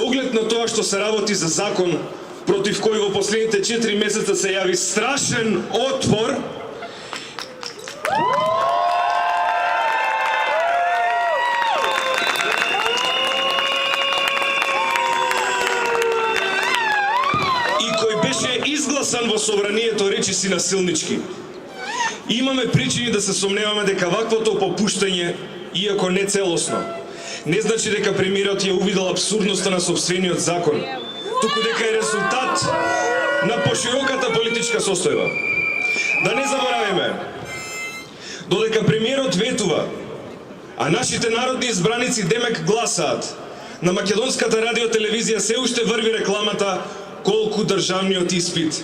Со оглед на тоа што се работи за закон против кој во последните 4 месеца се јави страшен отпор, и кој беше изгласан во собранието речиси насилнички. Имаме причини да се сомневаме дека ваквото попуштање, иако не целосно, не значи дека премиерот ја увидел абсурдноста на сопствениот закон, туку дека е резултат на пошироката политичка состојба. Да не забораваме, додека премиерот ветува, а нашите народни избраници демек гласаат, на македонската радиотелевизија се уште врви рекламата колку државниот испит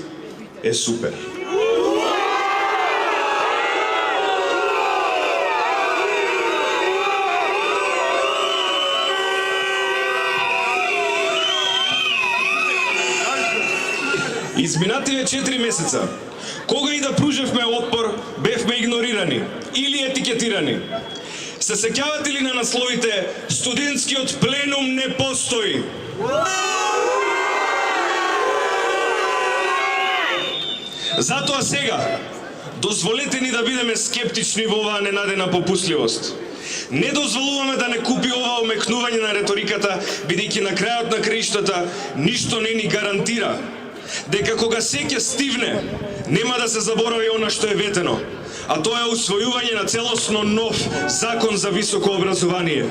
е супер. Изминативе 4 месеца, кога и да пружевме отпор, бевме игнорирани или етикетирани. Се сеќавате ли на насловите "Студентскиот пленум не постои"? Затоа сега, дозволете ни да бидеме скептични во оваа ненадена попусливост. Не дозволуваме да не купи ова омекнување на реториката, бидејќи на крајот на краиштата ништо не ни гарантира дека кога се ќе стивне, нема да се заборави она што е ветено, а тоа е усвојување на целосно нов закон за високо образование.